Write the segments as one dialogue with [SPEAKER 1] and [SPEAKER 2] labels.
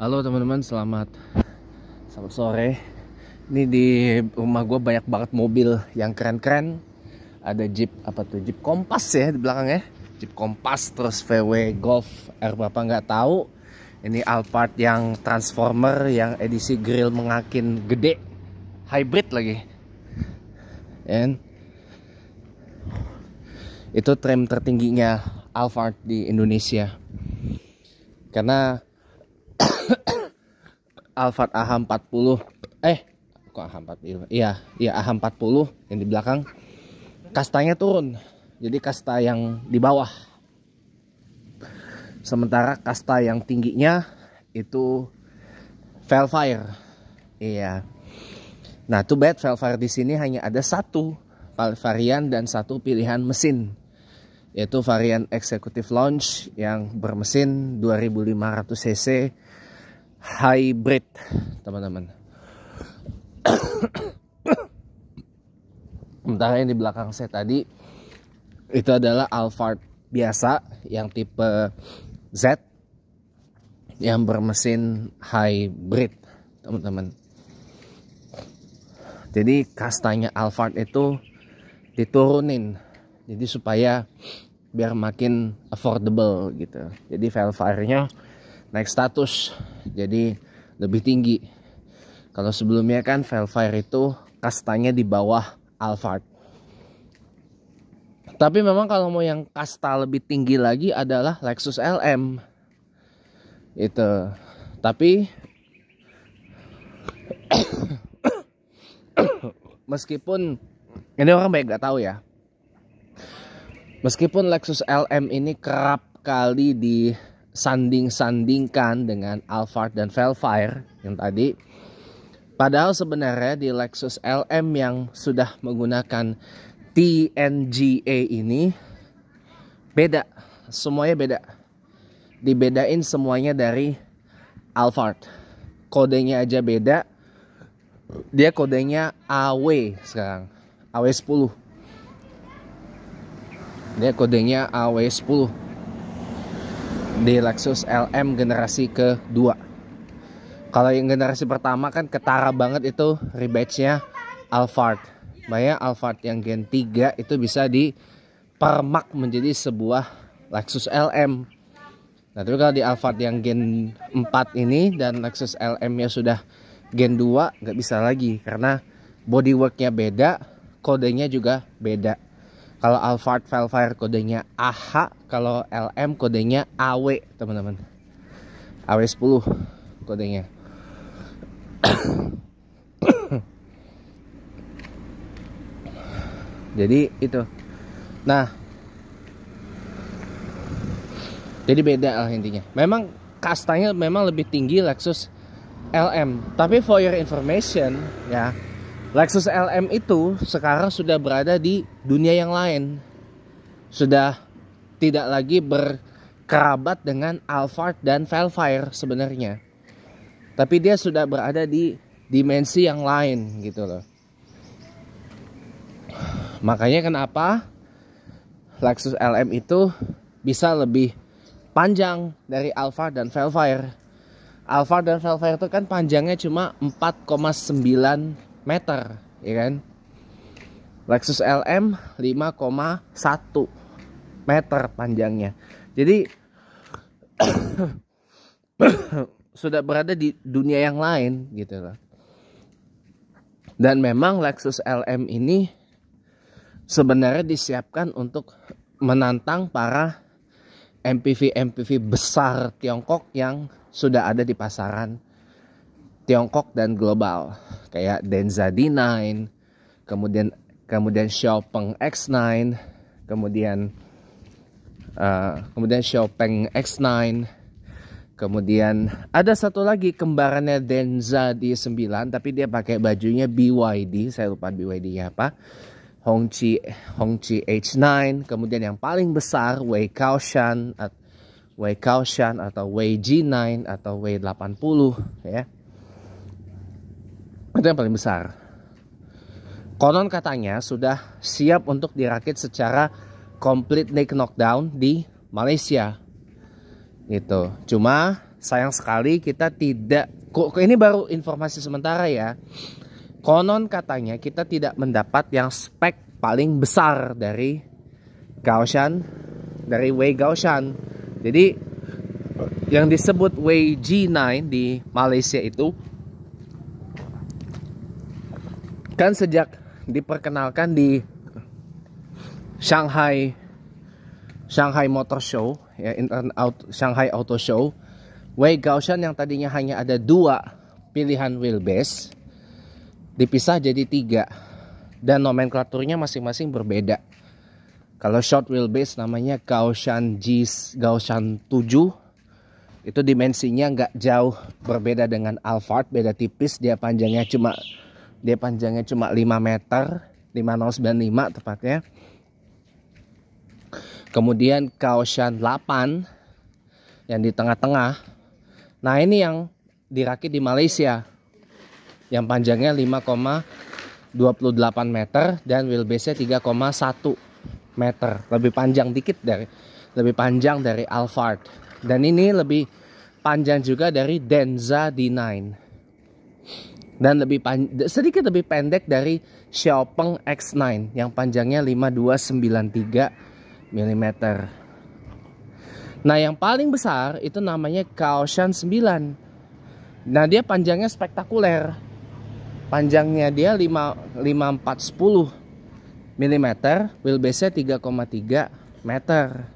[SPEAKER 1] Halo teman-teman, selamat sore. Ini di rumah gue banyak banget mobil yang keren-keren. Ada Jeep, Jeep Kompas ya di belakang ya. Jeep Kompas, terus VW Golf R berapa nggak tahu. Ini Alphard yang Transformer yang edisi grill mengakin gede, hybrid lagi. And itu trim tertingginya Alphard di Indonesia. Karena Alphard AH40 kok AH40? Iya AH40 yang di belakang kastanya turun, jadi kasta yang di bawah, sementara kasta yang tingginya itu Velfire. Iya, nah too bad Velfire di sini hanya ada satu varian dan satu pilihan mesin, yaitu varian Executive Launch yang bermesin 2500 cc hybrid, teman-teman. Sementara yang di belakang saya tadi itu adalah Alphard biasa yang tipe Z yang bermesin hybrid, teman-teman. Jadi kastanya Alphard itu diturunin, jadi supaya biar makin affordable gitu. Jadi Velfire-nya naik status, jadi lebih tinggi. Kalau sebelumnya kan Velfire itu kastanya di bawah Alphard. Tapi memang kalau mau yang kasta lebih tinggi lagi adalah Lexus LM itu. Tapi meskipun ini orang baik gak tahu ya, meskipun Lexus LM ini kerap kali disanding-sandingkan dengan Alphard dan Velfire yang tadi, padahal sebenarnya di Lexus LM yang sudah menggunakan TNGA ini beda, semuanya beda. Dibedain semuanya dari Alphard. Kodenya aja beda. Dia kodenya AW sekarang, AW10. Dia kodenya AW10 di Lexus LM generasi kedua. Kalau yang generasi pertama kan ketara banget itu rebadge-nya Alphard. Makanya Alphard yang Gen 3 itu bisa dipermak menjadi sebuah Lexus LM. Nah, tapi kalau di Alphard yang Gen 4 ini dan Lexus LM-nya sudah Gen 2 nggak bisa lagi karena bodyworknya beda, kodenya juga beda. Kalau Alphard Velfire kodenya AH, kalau LM kodenya AW, teman-teman. AW10 kodenya. Jadi itu. Nah, jadi beda lah intinya. Memang kastanya memang lebih tinggi Lexus LM. Tapi for your information ya, Lexus LM itu sekarang sudah berada di dunia yang lain. Sudah tidak lagi berkerabat dengan Alphard dan Velfire sebenarnya. Tapi dia sudah berada di dimensi yang lain gitu loh. Makanya kenapa Lexus LM itu bisa lebih panjang dari Alphard dan Velfire. Alphard dan Velfire itu kan panjangnya cuma 4,9 meter, ya kan? Lexus LM 5,1 meter panjangnya. Jadi sudah berada di dunia yang lain gitu loh. Dan memang Lexus LM ini sebenarnya disiapkan untuk menantang para MPV besar Tiongkok yang sudah ada di pasaran Tiongkok dan global, kayak Denza D9, kemudian Xiaopeng X9, kemudian Xiaopeng X9, kemudian ada satu lagi kembarannya Denza D9 tapi dia pakai bajunya BYD, saya lupa BYD-nya apa. Hongqi H9, kemudian yang paling besar Wei Kaoshan atau Wei G9 atau Wei 80 ya. Itu yang paling besar. Konon katanya sudah siap untuk dirakit secara complete knockdown di Malaysia. Gitu. Cuma sayang sekali kita tidak, kok ini baru informasi sementara ya. Konon katanya kita tidak mendapat yang spek paling besar dari Gaoshan, dari Wei Gaoshan. Jadi yang disebut Wei G9 di Malaysia itu kan sejak diperkenalkan di Shanghai Motor Show ya, Shanghai Auto Show, Wei Gaoshan yang tadinya hanya ada 2 pilihan wheelbase dipisah jadi 3 dan nomenklaturnya masing-masing berbeda. Kalau short wheelbase namanya Gaoshan 7, itu dimensinya nggak jauh berbeda dengan Alphard, beda tipis, dia panjangnya cuma 5 meter, 5095 tepatnya. Kemudian Gaoshan 8 yang di tengah-tengah. Nah, ini yang dirakit di Malaysia, yang panjangnya 5,28 meter dan wheelbase-nya 3,1 meter, lebih panjang dari Alphard. Dan ini lebih panjang juga dari Denza D9 dan sedikit lebih pendek dari Xiaopeng X9 yang panjangnya 5293 mm. Nah, yang paling besar itu namanya Gaoshan 9. Nah, dia panjangnya spektakuler. Panjangnya dia 5410 mm, wheelbase-nya 3,3 meter.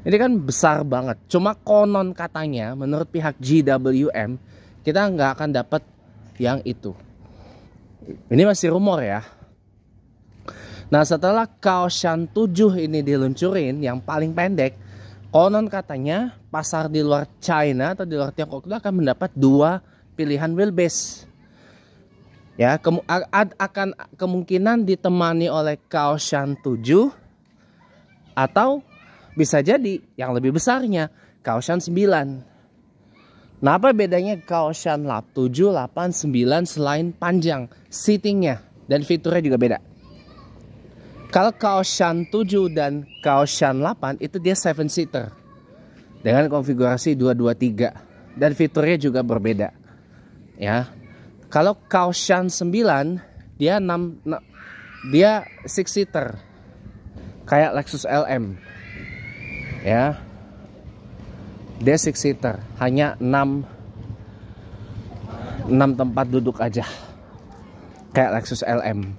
[SPEAKER 1] Ini kan besar banget. Cuma konon katanya menurut pihak GWM kita nggak akan dapat yang itu. Ini masih rumor ya. Nah, setelah Gaoshan 7 ini diluncurin yang paling pendek, konon katanya pasar di luar China atau di luar Tiongkok itu akan mendapat 2 pilihan wheelbase. Ya, akan kemungkinan ditemani oleh Gaoshan 7 atau bisa jadi yang lebih besarnya Gaoshan 9. Nah, apa bedanya Gaoshan 7, 8, 9 selain panjang seatingnya dan fiturnya juga beda. Kalau Gaoshan 7 dan Gaoshan 8 itu dia 7-seater dengan konfigurasi 223 dan fiturnya juga berbeda. Ya. Kalau Gaoshan 9 dia 6-seater kayak Lexus LM. Ya. Dia 6-seater, hanya 6 tempat duduk aja. Kayak Lexus LM.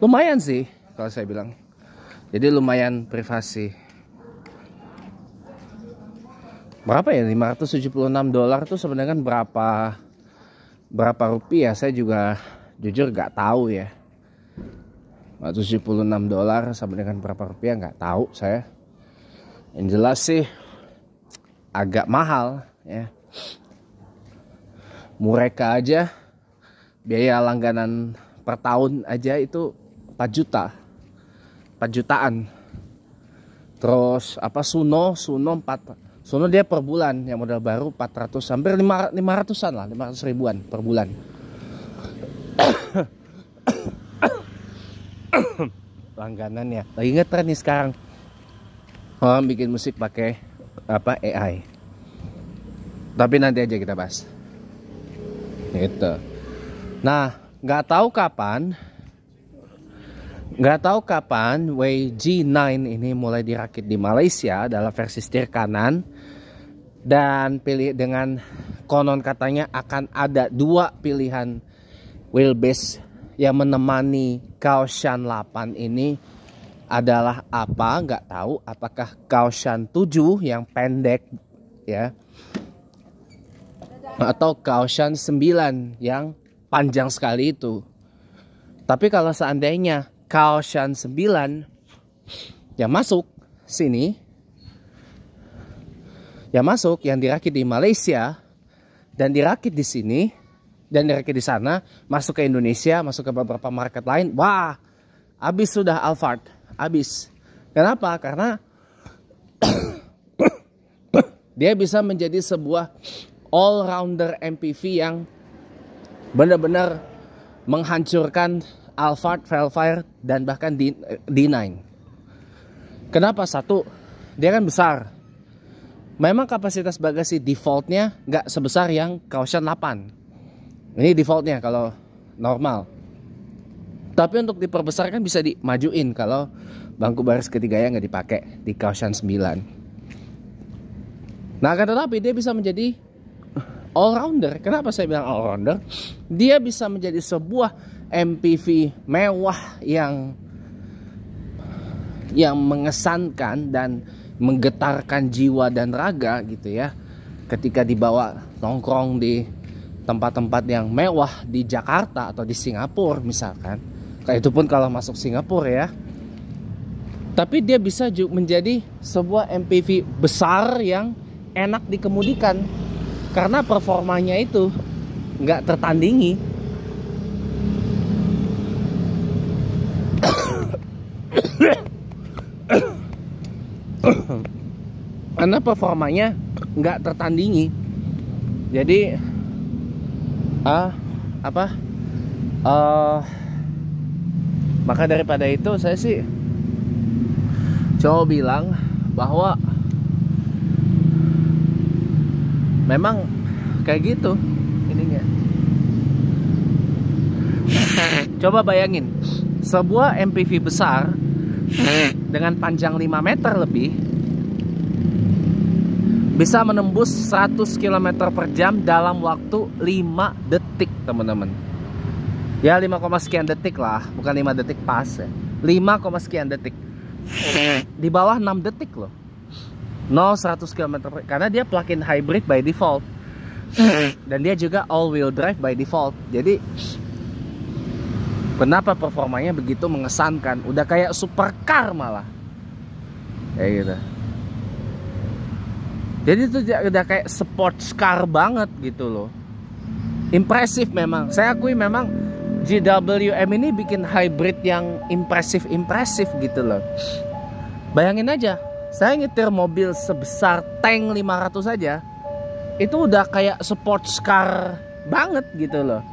[SPEAKER 1] Lumayan sih kalau saya bilang. Jadi lumayan privasi. Berapa ya? $576 itu sebenarnya kan berapa rupiah? Saya juga jujur nggak tahu ya. $476 sama dengan berapa rupiah nggak tahu saya. Yang jelas sih agak mahal ya. Mereka aja biaya langganan per tahun aja itu 4 jutaan. Terus apa Suno dia per bulan yang model baru 400, hampir 500-an lah, 500 ribuan per bulan. Langganannya lagi ngetren nih sekarang, orang bikin musik pakai AI. Tapi nanti aja kita bahas gitu. Nah, nggak tahu kapan Wei G9 ini mulai dirakit di Malaysia dalam versi setir kanan, dan pilih dengan konon katanya akan ada 2 pilihan wheelbase yang menemani Gaoshan 8 ini. Adalah apa? Nggak tahu. Apakah Gaoshan 7 yang pendek ya, atau Gaoshan 9 yang panjang sekali itu. Tapi kalau seandainya Gaoshan 9 yang masuk sini, yang dirakit di Malaysia dan dirakit di sini dan dirakit di sana, masuk ke Indonesia, masuk ke beberapa market lain, wah, habis sudah Alphard, habis. Kenapa? Karena dia bisa menjadi sebuah all-rounder MPV yang benar-benar menghancurkan Alphard, Vellfire, dan bahkan D9. Kenapa? Satu, dia kan besar. Memang kapasitas bagasi defaultnya nggak sebesar yang Caution 8. Ini defaultnya kalau normal. Tapi untuk diperbesar kan bisa dimajuin kalau bangku baris ketiganya nggak dipakai di Caution 9. Nah, akan tetapi dia bisa menjadi all-rounder. Kenapa saya bilang all-rounder? Dia bisa menjadi sebuah MPV mewah yang mengesankan dan menggetarkan jiwa dan raga gitu ya, ketika dibawa nongkrong di tempat-tempat yang mewah di Jakarta atau di Singapura misalkan. Kayak itu pun kalau masuk Singapura ya. Tapi dia bisa juga menjadi sebuah MPV besar yang enak dikemudikan karena performanya itu nggak tertandingi. Karena performanya nggak tertandingi. Jadi maka daripada itu saya sih coba bilang bahwa memang kayak gitu ininya. Coba bayangin sebuah MPV besar dengan panjang 5 meter lebih bisa menembus 100 km per jam dalam waktu 5 detik teman-teman. Ya 5, sekian detik lah, bukan 5 detik pas ya. 5, sekian detik. Di bawah 6 detik loh. 0-100 km per, karena dia plug-in hybrid by default. Dan dia juga all wheel drive by default. Jadi kenapa performanya begitu mengesankan? Udah kayak supercar malah. Kayak gitu. Jadi itu udah kayak sports car banget gitu loh. Impresif memang. Saya akui memang GWM ini bikin hybrid yang impresif gitu loh. Bayangin aja, saya nyetir mobil sebesar tank 500 saja, itu udah kayak sports car banget gitu loh.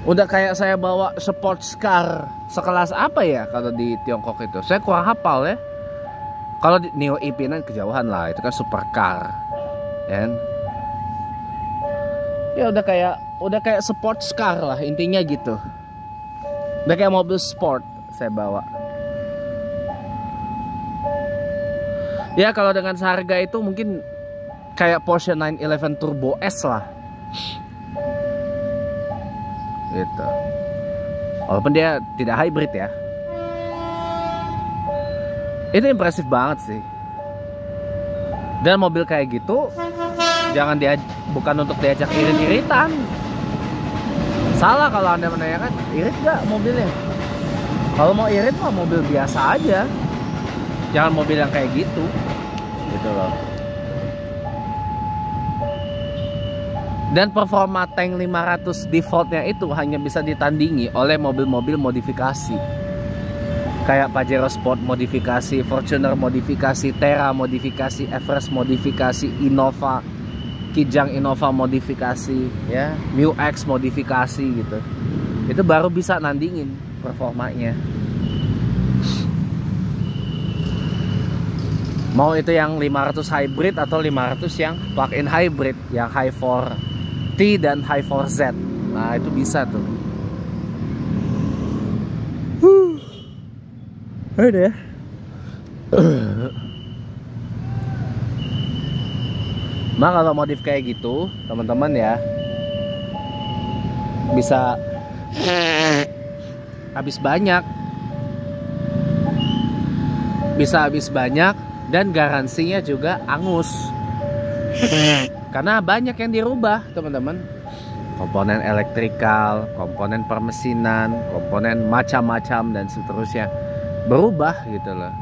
[SPEAKER 1] Udah kayak saya bawa sports car sekelas apa ya kalau di Tiongkok itu. Saya kurang hafal ya. Kalau di Neo Ipinen kejauhan lah, itu kan supercar, kan? Ya udah kayak sports car lah intinya gitu. Udah kayak mobil sport saya bawa. Ya kalau dengan seharga itu mungkin kayak Porsche 911 Turbo S lah. Gitu. Walaupun dia tidak hybrid ya. Itu impresif banget sih. Dan mobil kayak gitu bukan untuk diajak irit-iritan. Salah kalau Anda menanyakan, irit gak mobilnya? Kalau mau irit mah mobil biasa aja. Jangan mobil yang kayak gitu. Gitu loh. Dan performa tank 500 defaultnya itu hanya bisa ditandingi oleh mobil-mobil modifikasi. Kayak Pajero Sport modifikasi, Fortuner modifikasi, Terra modifikasi, Everest modifikasi, Innova, Kijang Innova modifikasi, ya, Mu X modifikasi gitu. Itu baru bisa nandingin performanya. Mau itu yang 500 hybrid atau 500 yang plug-in hybrid, yang High 4T dan High 4Z. Nah, itu bisa tuh. Udah. Nah kalau modif kayak gitu teman-teman ya, bisa habis banyak, dan garansinya juga angus. Karena banyak yang dirubah teman-teman. Komponen elektrikal, komponen permesinan, komponen macam-macam dan seterusnya berubah gitu loh.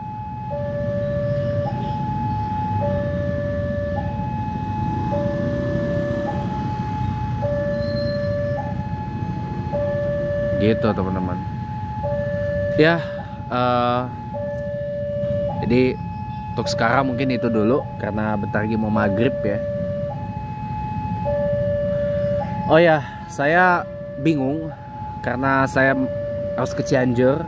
[SPEAKER 1] Gitu teman-teman. Ya, jadi untuk sekarang mungkin itu dulu karena bentar lagi mau maghrib ya. Oh ya, saya bingung karena saya harus ke Cianjur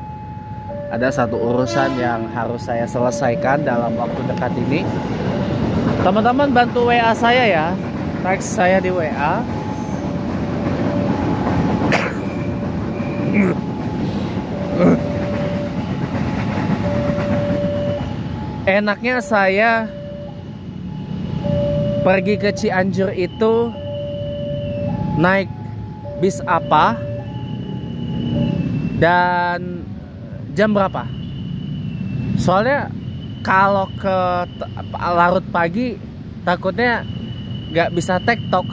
[SPEAKER 1] ada satu urusan yang harus saya selesaikan dalam waktu dekat ini. Teman-teman bantu WA saya ya, teks saya di WA. Enaknya saya pergi ke Cianjur itu naik bis apa dan jam berapa? Soalnya kalau ke larut pagi takutnya nggak bisa tektok.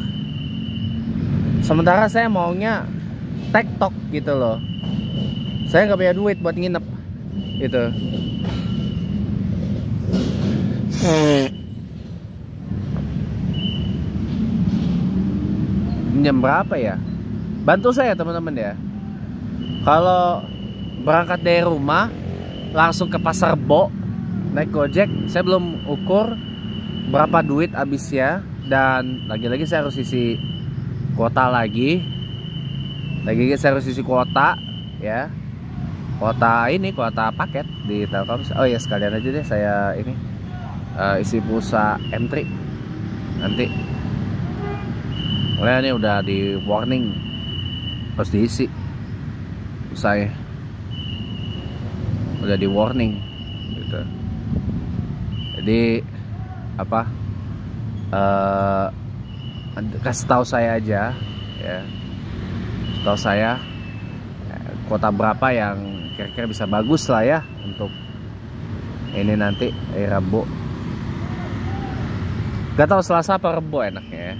[SPEAKER 1] Sementara saya maunya tektok gitu loh. Saya nggak punya duit buat nginep gitu. Jam berapa ya? Bantu saya teman-teman ya. Kalau berangkat dari rumah langsung ke Pasar Rebo naik Gojek, saya belum ukur berapa duit habisnya, dan lagi-lagi saya harus isi kuota lagi. Lagi-lagi saya harus isi kuota ya. Kuota ini, kuota paket di Telkom. Oh ya, sekalian aja deh saya ini isi pulsa M3 nanti. Mulai ini udah di warning harus diisi pulsanya, udah di warning gitu. Jadi apa, kasih tahu saya aja ya, kasih tahu saya kuota berapa yang kira-kira bisa bagus lah ya untuk ini nanti Rabu. Gak tahu Selasa apa Rabu enaknya ya.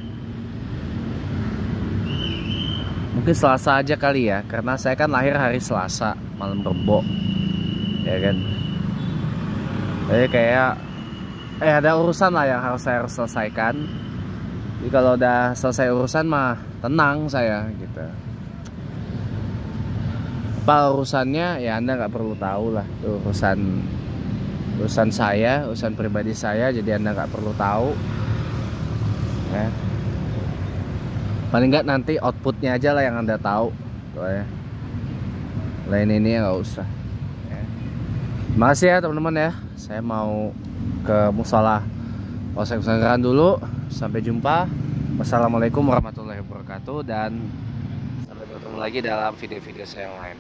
[SPEAKER 1] Mungkin Selasa aja kali ya, karena saya kan lahir hari Selasa malam Rabu ya kan. Jadi kayak ada urusan lah yang harus saya selesaikan. Jadi kalau udah selesai urusan mah tenang saya gitu. Apa urusannya ya Anda nggak perlu tahu lah. Itu urusan saya, urusan pribadi saya, jadi Anda nggak perlu tahu ya. Paling nggak nanti outputnya aja lah yang Anda tahu tuh ya. Lain ini ya nggak usah ya. Makasih ya teman-teman ya. Saya mau ke musola Polsek Sanggaran dulu. Sampai jumpa. Wassalamualaikum warahmatullahi wabarakatuh, dan sampai bertemu lagi dalam video-video saya yang lain.